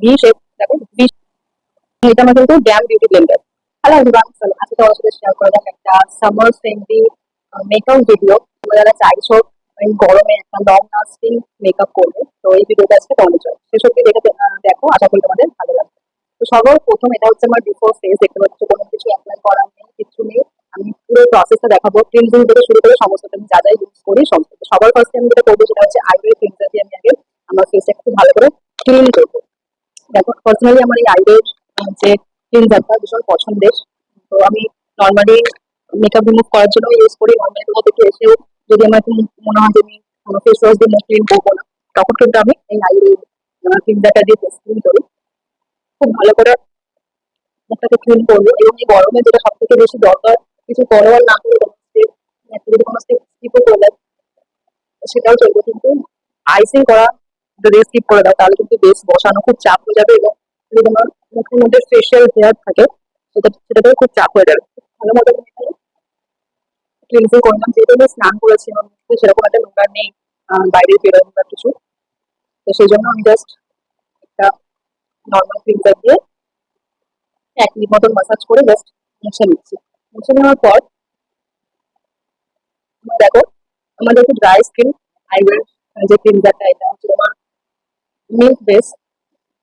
V shape, দেখো V. এটা আমার কিন্তু damn beauty blender. Hello everyone, চলো আজকে তোমার সাথে শেয়ার করে দেখ একটা সামার ফ্রেন্ডলি মেকআপ ভিডিও। তোমরা যারা চাইছো এই গরমে একটা লং লাস্টিং মেকআপ করবে, তো এই ভিডিওটা আজকে তোমাদের জন্য শেষ অব্দি দেখে দেখো, আশা করি তোমাদের ভালো লাগবে। তো সর্বপ্রথম এটা হচ্ছে আমার বিফোর ফেস, দেখতে পাচ্ছ কোনো কিছু অ্যাপ্লাই করার নেই, কিছু নেই। আমি পুরো প্রসেসটা দেখাবো, ক্লিনজিং থেকে শুরু করে সমস্ত আমি যা যা ইউজ করি সমস্ত। সবার ফার্স্টে আমি যেটা করবো সেটা হচ্ছে আইব্রো ক্লিনজার দিয়ে আমি আগে আমার ফেসটা একটু ভালো করে ক্লিন করবো। দেখো পার্সোনালি আমার এই আইব্রোর যে ক্লিনজারটা ভীষণ পছন্দের। তো আমি নর্মালি মেকআপ রিমুভ করার জন্য ইউজ করি। নর্মালি তোমার থেকে এসেও যদি আমার একটু মনে হয় যে আমি কোনো ফেস ওয়াশ দিয়ে মুখ ক্লিন করবো না, তখন কিন্তু আমি এই আইব্রো ক্লিনজারটা দিয়ে ফেস ক্লিন করি। খুব ভালো করে মুখটাকে ক্লিন করবো, এবং এই গরমে যেটা সব থেকে বেশি দরকার, কিছু করো আর না করে যদি কোনো স্কিপও করলে সেটাও চলবে, কিন্তু আইসিং করা যদি স্কিপ করে দাও তাহলে কিন্তু বেশ বসানো খুব চাপ হয়ে যাবে, এবং যদি তোমার মুখের মধ্যে ফেশিয়াল হেয়ার থাকে সেটাতেও খুব চাপ হয়ে যাবে। ভালো মতো ক্লিনজিং করলাম, যেহেতু আমি স্নান করেছি আমার মুখে সেরকম একটা নোংরা নেই, বাইরে বেরোনো বা কিছু। তো সেই জন্য আমি জাস্ট একটা নর্মাল ক্লিনজার দিয়ে 1 মিনিট মতন মাসাজ করে জাস্ট মুছে নিচ্ছি। মুছে নেওয়ার পর দেখো আমার যেহেতু ড্রাই স্কিন, আইব্রো যে ক্লিনজারটা এটা হচ্ছে তোমার মিল্ক বেস,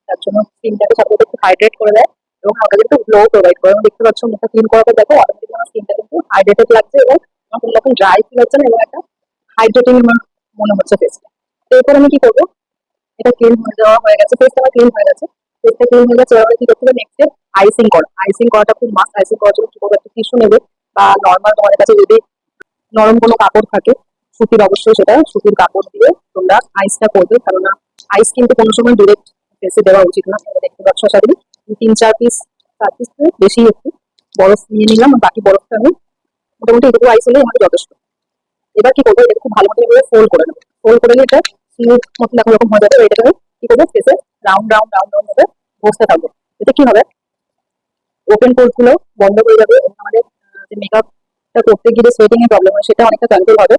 তার জন্য স্কিনটাকে সাথে একটু হাইড্রেট করে দেয় এবং হালকা একটু গ্লো প্রোভাইড করে। এবং দেখতে পাচ্ছ মুখটা ক্লিন করার পর দেখো অটোমেটিক আমার স্কিনটা কিন্তু হাইড্রেটেড লাগছে, এবং আমার কোনো রকম ড্রাই ফিল হচ্ছে না, এবং একটা হাইড্রেটিং আমার মনে হচ্ছে ফেসটা। তো এরপর আমি কি করবো, এটা ক্লিন হয়ে যাওয়া হয়ে গেছে, ফেসটা আমার ক্লিন হয়ে গেছে। ফেসটা ক্লিন হয়ে গেছে, এবার কি করতে হবে নেক্সট স্টেপ, আইসিং করা। আইসিং করাটা খুব মাস্ট। আইসিং করার জন্য কি করবে, একটা টিস্যু নেবে বা নর্মাল তোমাদের কাছে যদি নরম কোনো কাপড় থাকে, সুতির, অবশ্যই সেটা সুতির কাপড় দিয়ে তোমরা আইসটা করবে, কেননা আইস কিন্তু কোনো সময় ডিরেক্ট ফেসে দেওয়া উচিত না। তোমরা দেখতে পাচ্ছ আশা করি 3-4 পিস, 4 পিস বেশি একটু বরফ নিয়ে নিলাম, আর বাকি বরফটা আমি মোটামুটি এটুকু আইস হলেই আমাকে যথেষ্ট। এবার কি করবো, এটা খুব ভালো মতো এভাবে ফোল্ড করে নেবো। ফোল্ড করে নিয়ে এটা স্মুথ মতন দেখো এরকম হয়ে যাবে। এটাকে আমি কি করবো, ফেসে রাউন্ড রাউন্ড রাউন্ড রাউন্ড ভাবে বসতে থাকবো। এতে কি হবে, ওপেন পোর্স গুলো বন্ধ হয়ে যাবে, এবং আমাদের যে মেকআপটা করতে গিয়ে সোয়েটিং এর প্রবলেম হয় সেটা অনেকটা কন্ট্রোল হবে।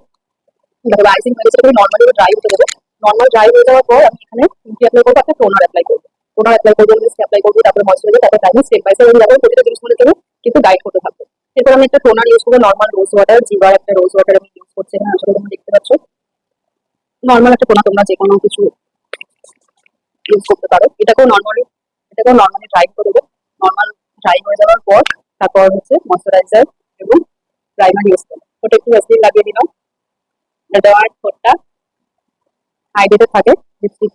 দেখো আইসিং হয়ে গেছে, তুমি নর্মালি ড্রাই হতে দেবো। নর্মাল ড্রাই হয়ে যাওয়ার পর আমি এখানে কি অ্যাপ্লাই করবো, একটা টোনার অ্যাপ্লাই করবো। টোনার অ্যাপ্লাই করবো, মিস্ট অ্যাপ্লাই করবো, তারপরে ময়শ্চারাইজার, তারপরে টাইম স্টেপ বাই স্টেপ আমি দেখো প্রতিটা জিনিস মধ্যে তুমি কিন্তু গাইড করতে থাকবো। এরপর আমি একটা টোনার ইউজ করবো, নর্মাল রোজ ওয়াটার, জিবার একটা রোজ ওয়াটার আমি ইউজ করছি এখানে, আসলে তোমরা দেখতে পাচ্ছ। নর্মাল একটা টোনার তোমরা যে কোনো কিছু ইউজ করতে পারো। এটাকেও নর্মালি ড্রাই করে দেবো। নর্মাল ড্রাই হয়ে যাওয়ার পর তারপর হচ্ছে ময়শ্চারাইজার এবং প্রাইমার ইউজ করবো। ওটা একটু ভ্যাসলিন লাগিয়ে দিলাম, দেওয়ার ঠোঁটটা হাইড্রেটেড থাকে। লিপস্টিক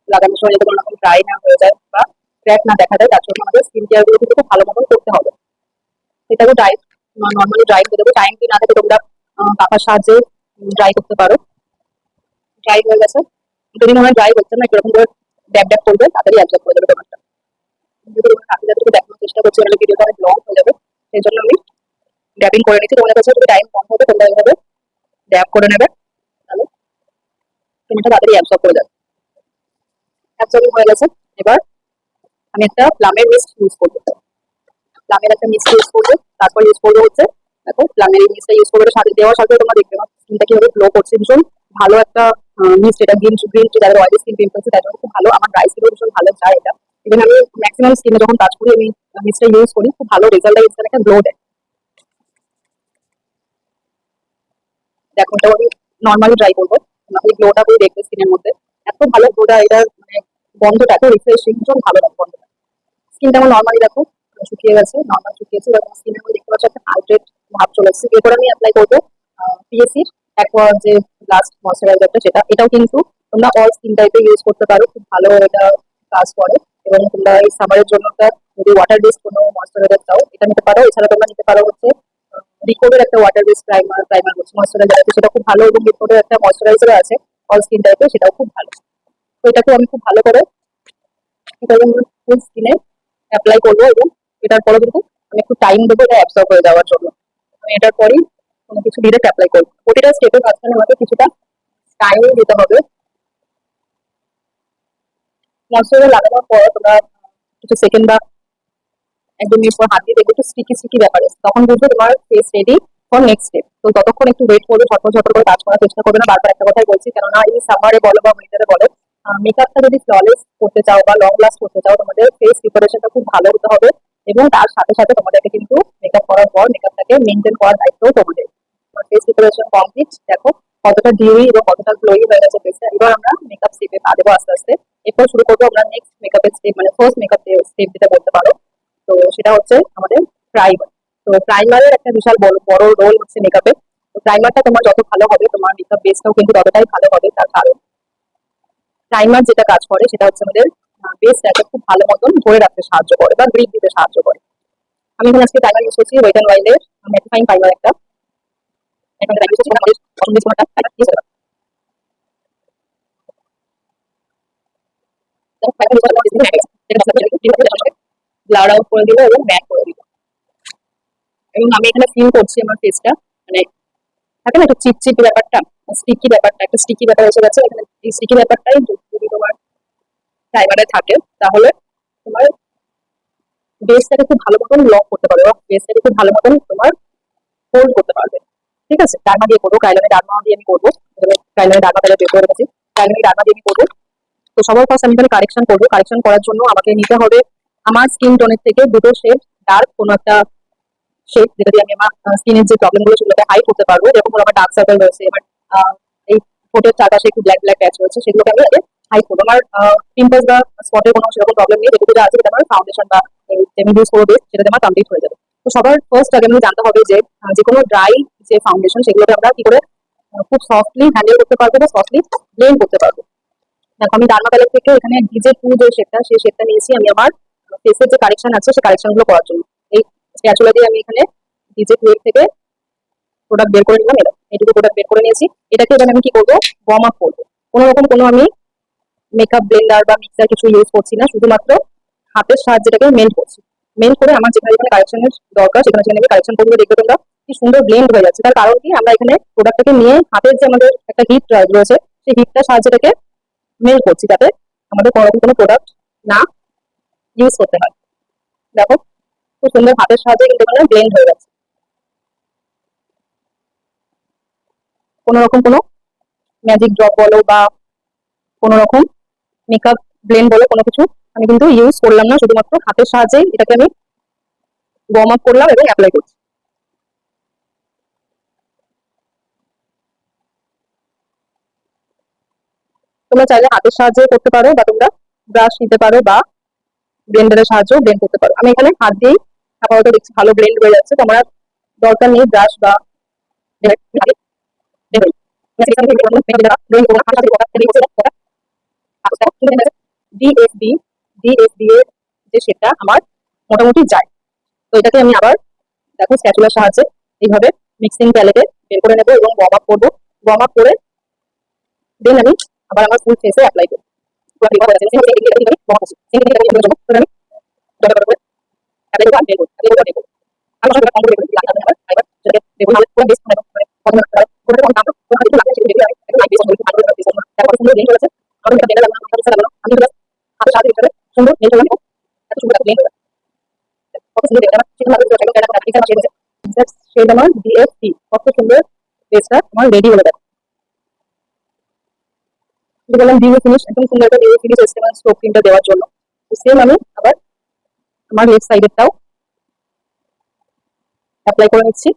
লাগানোর সময় যাতে কোনো রকম ড্রাই না হয়ে যায় বা ক্র্যাক না দেখা যায়, তার জন্য আমাদের স্কিন কেয়ার গুলো কিন্তু খুব ভালো মতন করতে হবে। এটাকে ড্রাই, নর্মালি ড্রাই করে দেবো। টাইম কি না থাকে তোমরা পাখার সাহায্যে ড্রাই করতে পারো। ড্রাই হয়ে গেছে, যদি মনে হয় ড্রাই হচ্ছে না, এরকম করে ড্যাব ড্যাব করবে, তাড়াতাড়ি অ্যাবজর্ব করে দেবে তোমারটা। যদি তোমার কাছে যাতে দেখানোর চেষ্টা করছি, তাহলে ভিডিওটা অনেক লং হয়ে যাবে, সেই জন্য আমি ড্যাবিং করে নিচ্ছি। তোমাদের কাছে যদি টাইম কম হবে তোমরা এইভাবে ড্যাব করে নেবে, তাহলে তোমারটা তাড়াতাড়ি অ্যাবজর্ব করে যাবে। অ্যাবজর্বিং হয়ে গেছে, এবার আমি একটা প্লামের মিস্ট ইউজ করবো। প্লামের একটা মিস্ট ইউজ করবো, তারপর ইউজ করবো হচ্ছে দেখো প্লামের এই মিস্টটা ইউজ করবো, সাথে দেওয়ার সাথে তোমরা দেখবে না স্কিনটা কিভাবে গ্লো করছে। ভীষণ ভালো একটা মিস্ট এটা, গ্রিন গ্রিন যাদের অয়েলি স্কিন পিম্পলস তার জন্য খুব ভালো। আমার ড্রাই স্কিনও ভীষণ ভালো যায় এটা। ইভেন আমি ম্যাক্সিমাম স্কিনে যখন কাজ করি আমি মিস্টটা ইউজ করি, খুব ভালো রেজাল্ট দেয়, ইনস্ট্যান্ট একটা গ্লো দেয়। দেখো এটাও আমি নর্মালি ট্রাই করবো, এই গ্লোটা করে দেখবে স্কিনের মধ্যে। এত ভালো গ্লোটা, এটা মানে গন্ধটা এত রিফ্রেশিং, ভীষণ ভালো লাগে গন্ধটা। স্কিনটা আমার নর্মালি দেখো শুকিয়ে গেছে, নর্মাল শুকিয়েছে, এবং স্কিনের মধ্যে দেখতে পাচ্ছ একটা হাইড্রেট ভাব চলে এসেছে। এরপর আমি অ্যাপ্লাই করবো পিএসির অ্যাকোয়া যে লাস্ট ময়শ্চারাইজারটা, সেটা এটাও কিন্তু তোমরা অল স্কিন টাইপে ইউজ করতে পারো, খুব ভালো এটা কাজ করে। এবং তোমরা এই সামারের জন্য একটা যদি ওয়াটার বেসড কোনো ময়শ্চারাইজার চাও এটা নিতে পারো। এছাড়া তোমরা নিতে পারো হচ্ছে রিকোডের একটা ওয়াটার বেসড প্রাইমার হচ্ছে ময়শ্চারাইজার আছে, সেটা খুব ভালো, এবং রিকোডের একটা ময়শ্চারাইজার আছে অল স্কিন টাইপের, সেটাও খুব ভালো। তো এটাকেও আমি খুব ভালো করে এটা ফুল স্কিনে অ্যাপ্লাই করবো, এবং এটার পরে কিন্তু আমি একটু টাইম দেবো এটা অ্যাবসর্ব হয়ে যাওয়ার জন্য। আমি এটার পরেই কোনো কিছু ডিরেক্ট অ্যাপ্লাই করবো। প্রতিটা স্টেপের মাঝখানে আমাকে কিছুটা টাইম দিতে হবে। ময়শ্চারাইজার লাগানোর পর তোমরা কিছু সেকেন্ড বা 1-2 মিনিট পর হাত দিয়ে দেখবে একটু স্টিকি স্টিকি ব্যাপার আছে, তখন বুঝবে তোমার face ready for next step. তো ততক্ষণ একটু ওয়েট করবে, ঝটপট ঝটপট করে কাজ করার চেষ্টা করবে না। বারবার একটা কথাই বলছি, কেননা এই সামারে বলো বা উইন্টারে বলো মেকআপটা যদি ফ্ললেস করতে চাও বা লং লাস্ট করতে চাও, তোমাদের ফেস প্রিপারেশনটা খুব ভালো হতে হবে। এবং তার সাথে সাথে তোমাদেরকে কিন্তু মেকআপ করার পর মেকআপটাকে মেনটেন করার দায়িত্বও তোমাদের। তোমার ফেস প্রিপারেশন কমপ্লিট, দেখো কতটা ডিউই এবং কতটা গ্লোই হয়ে গেছে ফেসে। এবার আমরা মেকআপ স্টেপে পা দেবো আস্তে আস্তে। এরপর শুরু করবো আমরা নেক্সট মেকআপের স্টেপ, মানে ফার্স্ট মেকআপ স্টেপ যেটা বলতে পারো। তো সেটা হচ্ছে আমাদের প্রাইমার। তো প্রাইমারের একটা বিশাল বড় বড় রোল হচ্ছে মেকআপে। তো প্রাইমারটা তোমার যত ভালো হবে, তোমার মেকআপ বেসটাও কিন্তু ততটাই ভালো হবে। তার কারণ প্রাইমার যেটা কাজ করে সেটা হচ্ছে আমাদের বেসটাকে খুব ভালো মতন ধরে রাখতে সাহায্য করে বা গ্রিপ দিতে সাহায্য করে। আমি এখানে আজকে প্রাইমার ইউজ করছি ওয়েট অ্যান্ড ওয়াইল্ডের ম্যাটিফাইং প্রাইমার একটা। এখন প্রাইমার ইউজ করছি আমাদের পছন্দের কোনো একটা প্রাইমার ইউজ করলাম। ব্লার আউট করে দিল এবং ম্যাট করে দিল। এবং আমি এখানে ফিল করছি আমার ফেসটা, মানে থাকে না একটু চিপচিপি ব্যাপারটা, স্টিকি ব্যাপারটা, একটা স্টিকি ব্যাপার এসে গেছে এখানে। এই স্টিকি ব্যাপারটাই যদি তোমার প্রাইমারে থাকে, তাহলে তোমার বেসটাকে খুব ভালো মতন লক করতে পারবে বা বেসটাকে খুব ভালো মতন তোমার হোল্ড করতে পারবে। ঠিক আছে, ডার্মা দিয়ে করবো, কাইলামে ডার্মা দিয়ে আমি করবো। কাইলামে ডার্মা তাহলে বের করে রেখেছি, কাইলামে ডার্মা দিয়ে আমি করবো। তো সবার ফার্স্ট আমি এখানে কারেকশন করবো। কারেকশন করার জন্য আমাকে নিতে হবে আমার স্কিন টোনের থেকে দুটো শেড ডার্ক কোনো একটা শেড, যেটা দিয়ে আমি আমার স্কিনের যে প্রবলেম গুলো সেগুলোকে হাইড করতে পারবো। যেরকম ধরো আমার ডার্ক সার্কেল রয়েছে, আমার এই ঠোঁটের চারপাশে একটু ব্ল্যাক ব্ল্যাক প্যাচ রয়েছে, সেগুলোকে আমি আগে হাইড করবো। আমার পিম্পলস বা স্পটের কোনো সেরকম প্রবলেম নেই, যেটুকু যা আছে সেটা আমার ফাউন্ডেশন বা যে আমি ইউজ করবো সেটাতে আমার কমপ্লিট হয়ে যাবে। তো সবার ফার্স্ট আগে আমাকে জানতে হবে যে যে কোনো ড্রাই যে ফাউন্ডেশন সেগুলোকে আমরা কি করে খুব সফটলি হ্যান্ডেল করতে পারবো বা সফটলি ব্লেন্ড করতে পারবো। দেখো আমি ডার্মা প্যালেট থেকে এখানে ডিজে টু যে শেডটা, সেই শেডটা নিয়েছি আমি আমার ফেসের যে কারেকশন আছে সেই কারেকশন গুলো করার জন্য। এই স্প্যাচুলা দিয়ে আমি এখানে ডিজে টু থেকে প্রোডাক্ট বের করে নিলাম। এইটুকু প্রোডাক্ট বের করে নিয়েছি। এটাকে এবার আমি কি করবো, ওয়ার্ম আপ করবো। কোনো রকম কোনো আমি মেকআপ ব্লেন্ডার বা মিক্সার কিছু ইউজ করছি না, শুধুমাত্র হাতের সাহায্যে এটাকে মেল্ট করছি। মেল্ট করে আমার যেখানে যেখানে কারেকশনের দরকার সেখানে সেখানে আমি কারেকশন করবো। দেখবে তোমরা কি সুন্দর ব্লেন্ড হয়ে যাচ্ছে। তার কারণ কি, আমরা এখানে প্রোডাক্টটাকে নিয়ে হাতের যে আমাদের একটা হিট রয়েছে সেই হিটটার সাহায্যে এটাকে মেল্ট করছি, যাতে আমাদের কোনো রকম কোনো প্রোডাক্ট না ইউজ করতে হয়। দেখো খুব সুন্দর হাতের সাহায্যে কিন্তু এখানে ব্লেন্ড হয়ে যাচ্ছে। কোনো রকম কোনো ম্যাজিক ড্রপ বলো বা কোনো রকম মেকআপ ব্লেন্ড বলো, কোনো কিছু আমি কিন্তু ইউজ করলাম না, শুধুমাত্র হাতের সাহায্যে এটাকে আমি ওয়ার্ম আপ করলাম এবং অ্যাপ্লাই করছি। তোমরা চাইলে হাতের সাহায্যে করতে পারো বা তোমরা ব্রাশ নিতে পারো বা ব্লেন্ডারের সাহায্যে ব্লেন্ড করতে পারো। আমি এখানে হাত দিয়েই আপাতত দেখছি ভালো ব্লেন্ড হয়ে যাচ্ছে। তো আমার দরকার নেই ব্রাশ বা ডিএসডি ডিএসডি এর যে সেটা আমার মোটামুটি যায়। তো এটাকে আমি আবার দেখো স্প্যাচুলার সাহায্যে এইভাবে মিক্সিং প্যালেটে বের করে নেবো এবং ওয়ার্ম আপ করবো। ওয়ার্ম আপ করে দেন আমি আবার আমার ফুল ফেসে অ্যাপ্লাই করবো। আমার ডিএফটি কত সুন্দর ফেসটা আমার রেডি হয়ে যাবে। বললাম ডিউ ফিনিশ, একদম সুন্দর একটা ডিউ ফিনিশ এসছে আমার স্ট্রোক ক্রিমটা দেওয়ার জন্য। সেম আমি আবার আমার লেফট সাইডেরটাও অ্যাপ্লাই করে নিচ্ছি।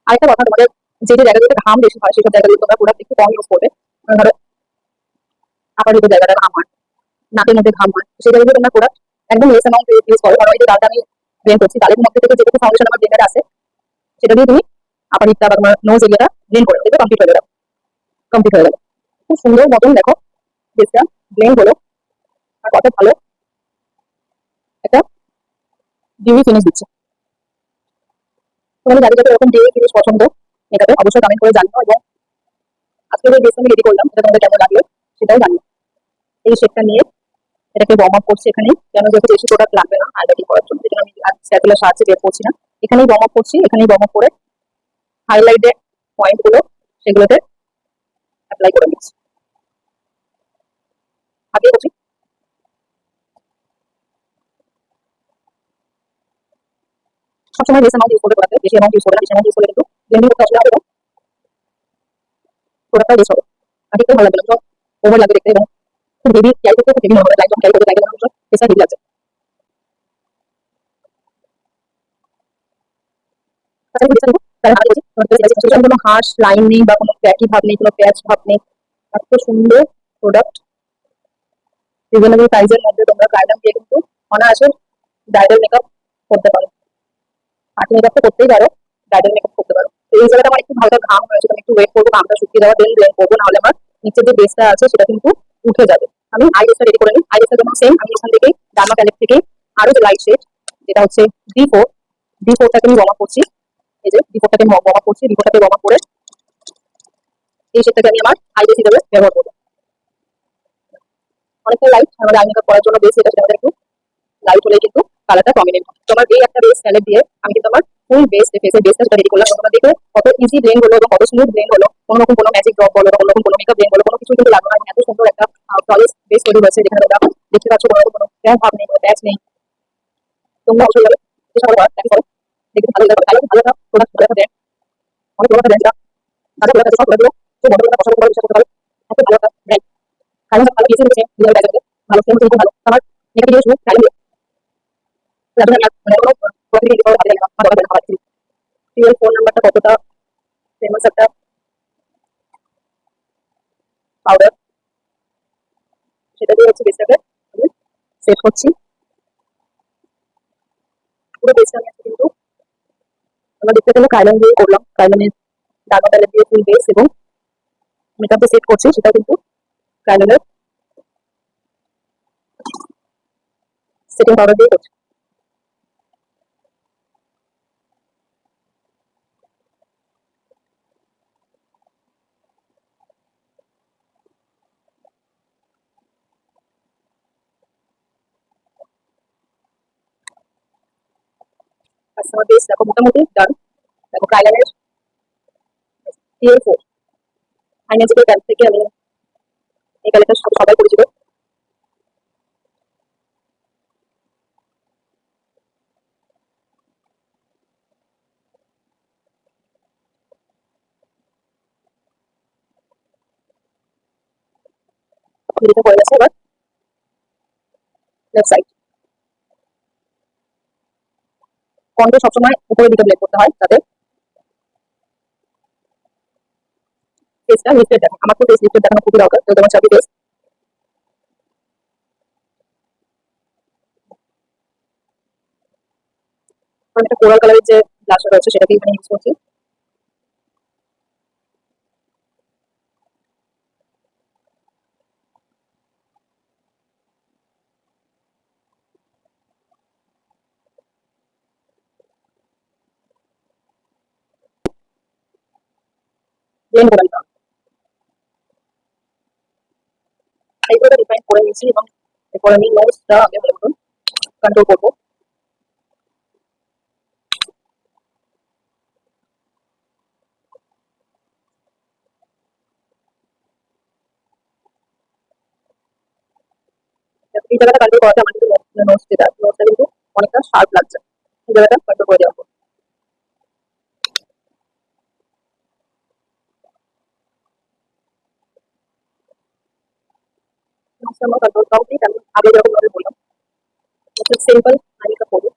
আরেকটা কথা, তোমাদের যে যে জায়গাগুলোতে ঘাম বেশি হয় সেসব জায়গাগুলো তোমরা প্রোডাক্ট একটু কম ইউজ করবে। ধরো আপার যে জায়গাটা ঘাম হয়, নাকের মধ্যে ঘাম হয়, সেই জায়গাগুলো তোমরা প্রোডাক্ট একদম লেস অ্যামাউন্ট ইউজ করো। কারণ এই যে গালটা আমি ব্লেন্ড করছি, গালের মধ্যে থেকে যেটুকু ফাউন্ডেশন আমার ব্লেন্ডার আছে সেটা দিয়ে তুমি আপার লিপটা বা তোমার নোজ এরিয়াটা ব্লেন্ড করে দেবে, কমপ্লিট হয়ে যাবে। কমপ্লিট হয়ে গেল। খুব সুন্দর মতন দেখো ফেসটা ব্লেন্ড হলো আর কত ভালো একটা ডিউই ফিনিশ দিচ্ছে। তোমাদের যাদের যাদের এরকম ডিউই ফিনিশ পছন্দ মেকআপে অবশ্যই কমেন্ট করে জানিও। এবং আজকে যে ড্রেস আমি রেডি করলাম সেটা তোমাদের কেমন লাগলো সেটাও জানিও। এই শেপটা নিয়ে এটাকে ওয়ার্ম আপ করছি এখানেই, কেন যেহেতু বেশি প্রোডাক্ট লাগবে না হাইলাইটিং করার জন্য, যেটা আমি স্প্যাচুলার সাহায্যে বের করছি না, এখানেই ওয়ার্ম আপ করছি। এখানেই ওয়ার্ম আপ করে হাইলাইটেড পয়েন্ট গুলো সেগুলোতে অ্যাপ্লাই করে নিচ্ছি। হাতে করছি। সবসময় বেশ অ্যামাউন্ট ইউজ করবে প্রোডাক্টে, বেশি অ্যামাউন্ট ইউজ করবে না, বেশি অ্যামাউন্ট ইউজ করলে কিন্তু ব্লেন্ডিং করতে অসুবিধা হবে এবং প্রোডাক্টটা বেশ হবে। আর দেখতেও ভালো লাগবে না, ওভার লাগবে দেখতে এবং খুব হেভি ক্যারি করতে খুব হেভি মনে হবে, লাইট ক্যারি করতে লাইটের মনে হচ্ছে বেশ হেভি লাগছে। তাছাড়া ডিজাইন তার হাতে বলছি তোমার কাছে ডিজাইন কোনো হার্শ লাইন নেই বা কোনো ক্র্যাকি ভাব নেই, কোনো প্যাচ ভাব নেই, এত সুন্দর প্রোডাক্ট। রিজনেবল প্রাইসের মধ্যে তোমরা ব্রাইডাল দিয়ে কিন্তু অনায়াসে ব্রাইডাল মেকআপ করতে পারো। পার্টি মেকআপ তো করতেই পারো, ব্রাইডাল মেকআপ করতে পারো। তো এই জায়গাটা আমার একটু হালকা ঘাম হয়েছে, আমি একটু ওয়েট করবো ঘামটা শুকিয়ে যাওয়া, দেন ব্লেন্ড করবো, নাহলে আমার নিচে যে বেসটা আছে সেটা কিন্তু উঠে যাবে। আমি আইলেসটা রেডি করে নিই। আইলেসের জন্য সেম আমি এখান থেকে ডার্মা প্যালেট থেকে আরো যে লাইট শেড যেটা হচ্ছে D4, D4টাকে আমি ওয়ার্ম আপ করছি। এই যে D4টাকে ওয়ার্ম আপ করছি, D4টাকে ওয়ার্ম আপ করে এই শেডটাকে আমি আমার আইলেস হিসেবে ব্যবহার করবো। অনেকটা লাইট আমাদের আই মেকআপ করার জন্য বেস এটা সেটা একটু লাইট হলে কিন্তু কালারটা প্রমিনেন্ট হয়। তো আমার এই একটা বেস প্যালেট দিয়ে আমি কিন্তু আমার ফুল বেস ফেসের বেসটা সেটা রেডি করলাম। তোমরা দেখে কত ইজি ব্লেন্ড হলো এবং কত স্মুথ ব্লেন্ড হলো, কোনো রকম কোনো ম্যাজিক ড্রপ বলো বা কোনো রকম কোনো মেকআপ ব্লেন্ড বলো কোনো কিছু কিন্তু লাগলো না। এত সুন্দর একটা ফ্ললেস বেস তৈরি হয়েছে যেখানে তোমরা দেখতে পাচ্ছ কোনো রকম কোনো ভাব নেই, কোনো প্যাচ নেই। তোমরা অবশ্যই যাবে চেষ্টা করো, ট্রাই করো, দেখতে ভালো লাগবে। ভালো ভালো একটা প্রোডাক্ট, ভালো একটা ব্র্যান্ড, অনেক ভালো একটা ব্র্যান্ড, তাদের ভালো একটা প্রোডাক্ট তো বড় একটা পছন্দ করে বিশ্বাস করতে পারো, এত ভালো একটা ব্র্যান্ড। কারণ ভালো পিসে রয়েছে ডিজাইন টাইপের ভালো সেম কিন্তু ভালো আমার নেগেটিভ ইস্যু চাইলে লাগবে না মানে কোনো প্রতিদিন দিতে হবে না আমার দরকার হয়। সিরিয়াল ফোন নাম্বারটা কতটা ফেমাস একটা পাউডার, সেটা দিয়ে হচ্ছে বেসটাকে আমি সেট করছি। পুরো বেসটা আমি আজকে কিন্তু আমরা দেখতে পেলে কাইলান দিয়ে করলাম, কাইলানের ডার্মা প্যালেট দিয়ে ফুল বেস এবং মেকআপ দিয়ে সেট করছি, সেটা কিন্তু কাইলানের সেটিং পাউডার দিয়ে করছি। কাস্টমার বেস দেখো মোটামুটি ডান। দেখো কাইলানের T4 আইনাজিকের ব্র্যান্ড থেকে আমি এই কালারটা সবাই পরিচিত। যেটা হয়ে গেছে এবার লেফট সাইড কন্ট্রো সবসময় উপরের দিকে ব্লেড করতে হয় যাতে ফেসটা লিফটেড দেখো। আমার তো ফেস লিফটেড দেখানো খুবই দরকার, তো তোমার চাবি ফেস আমি একটা কোরাল কালারের যে ব্লাশার রয়েছে সেটাকে এখানে ইউজ করছি। ব্লেন্ড করে নিতে হবে, আইব্রোটা ডিফাইন করে নিয়েছি এবং এরপর আমি নোজটা আগে ভালো মতন কন্ট্রোল করবো। এই জায়গাটা কন্ট্রোল করাতে আমার কিন্তু নোজ যেটা নোজটা কিন্তু অনেকটা শার্প লাগছে, এই জায়গাটা কন্ট্রোল করে দেওয়া। নোজটা আমার কন্ট্রোল কমপ্লিট। আমি আগে যেরকম ভাবে বললাম সিম্পল আইমেকআপ করবো।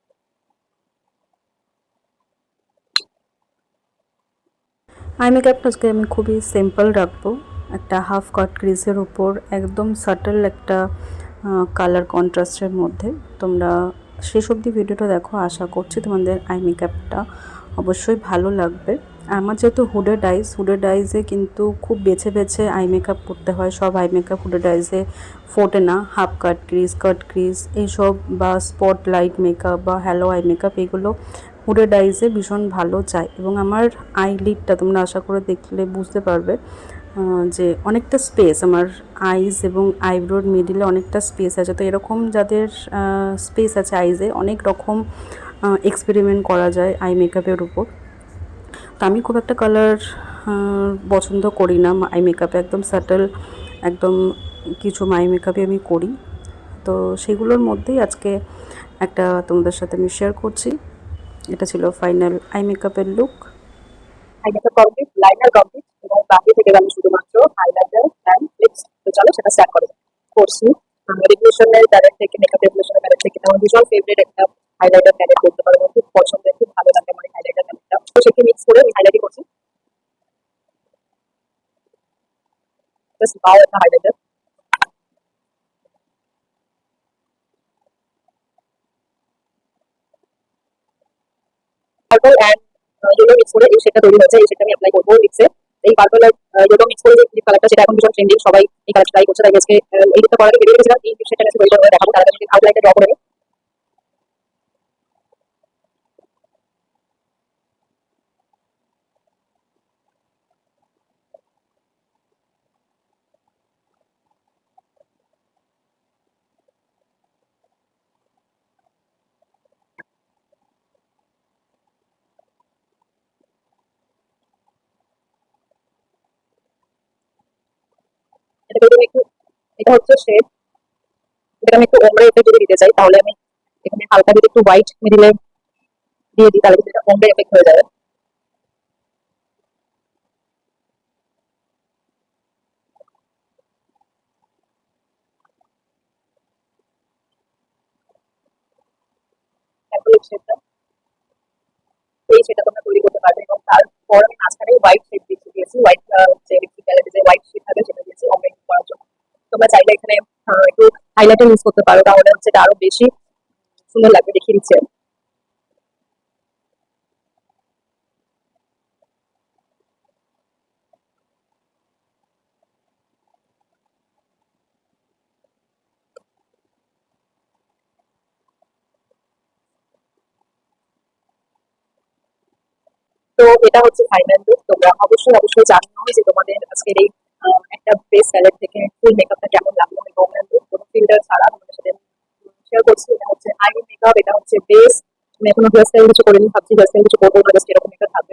আই মেকআপটা আজকে আমি খুবই সিম্পল রাখবো। একটা হাফ কাট ক্রিজের উপর একদম সাটল একটা কালার কন্ট্রাস্টের মধ্যে। তোমরা শেষ অবধি ভিডিওটা দেখো, আশা করছি তোমাদের আই মেকআপটা অবশ্যই ভালো লাগবে। আমার যেহেতু হুডেড আইসে কিন্তু খুব বেছে বেছে আই মেকআপ করতে হয়, সব আই মেকআপ হুডেড আইসে ফোটে না। হাফ কাট ক্রিজ এইসব বা স্পট লাইট মেকআপ বা হ্যালো আই মেকআপ এগুলো হুডেড আইসে ভীষণ ভালো যায়। এবং আমার আই লিডটা তোমরা আশা করে দেখলে বুঝতে পারবে যে অনেকটা স্পেস আমার আইস এবং আইব্রোর মিডিলে অনেকটা স্পেস আছে। তো এরকম যাদের স্পেস আছে আইসে, অনেক রকম এক্সপেরিমেন্ট করা যায় আই মেকআপের উপর। তো আমি খুব একটা কালার পছন্দ করি না আই মেকআপে, একদম সাটল একদম কিছু আই মেকআপে আমি করি। তো সেগুলোর মধ্যেই আজকে একটা তোমাদের সাথে আমি শেয়ার করছি। এটা ছিল ফাইনাল আই মেকআপের look. Eye makeup complete, liner complete, এবং বাকি থেকে গেল শুধুমাত্র হাইলাইটার অ্যান্ড লিপস। তো চলো সেটা স্টার্ট করা যাক। করছি রেভলিউশনের প্যালেট থেকে, মেকআপ রেভলিউশনের প্যালেট থেকে আমার ভীষণ ফেভারিট একটা হাইলাইটার প্যালেট বলতে পারো, আমার খুব পছন্দের, খুব ভালো লাগে আমার হাইলাইটার প্যালেটটা। তো সেটি মিক্স করে আমি হাইলাইটিং করছি, জাস্ট বাও একটা highlighter. Purple and yellow mix করে এই শেডটা তৈরি হয়েছে, এই শেডটা আমি অ্যাপ্লাই করবো লিপসে। এই পার্পল আর ইয়েলো মিক্স করে যে লিপ কালারটা, সেটা এখন ভীষণ ট্রেন্ডিং, সবাই এই কালার ট্রাই করছে। তাই আজকে এই লিপটা করার আগে ভেবে রেখেছিলাম এই লিপ শেডটা তৈরি করে দেখাবো, তার আগে আউটলাইনটা ড্র করে নেবো। এটা তৈরি একটু, এটা হচ্ছে শেড, এটা আমি একটু ওমরে এফেক্ট যদি দিতে চাই তাহলে আমি এখানে হালকা যদি একটু হোয়াইট মিডিলে দিয়ে দিই তাহলে কিন্তু এটা ওমরে এফেক্ট হয়ে যাবে। তারপর এই শেডটা, এই শেডটা তোমরা তৈরি করতে পারবে, এবং তারপর আমি মাঝখানে হোয়াইট শেড দিয়েছি, হোয়াইট যে লিপস্টিক প্যালেটে যে হোয়াইট শেড থাকে সেটা দিয়েছি ওমরে করার জন্য। তোমরা চাইলে এখানে একটু হাইলাইটার ইউজ করতে পারো, তাহলে হচ্ছে এটা আরো বেশি সুন্দর লাগবে, দেখিয়ে দিচ্ছে। তো এটা হচ্ছে ফাইনাল লুক। তোমরা অবশ্যই অবশ্যই জানিও যে তোমাদের আজকের এই একটা বেস প্যালেট থেকে ফুল মেকআপটা কেমন লাগলো, এবং কোনো ফিল্টার ছাড়া তোমাদের সাথে শেয়ার করছি। এটা হচ্ছে আই মেকআপ, এটা হচ্ছে বেস। আমি এখনো হেয়ার স্টাইল কিছু করিনি, ভাবছি হেয়ার স্টাইল কিছু করবো না, জাস্ট এরকম একটা থাকবে।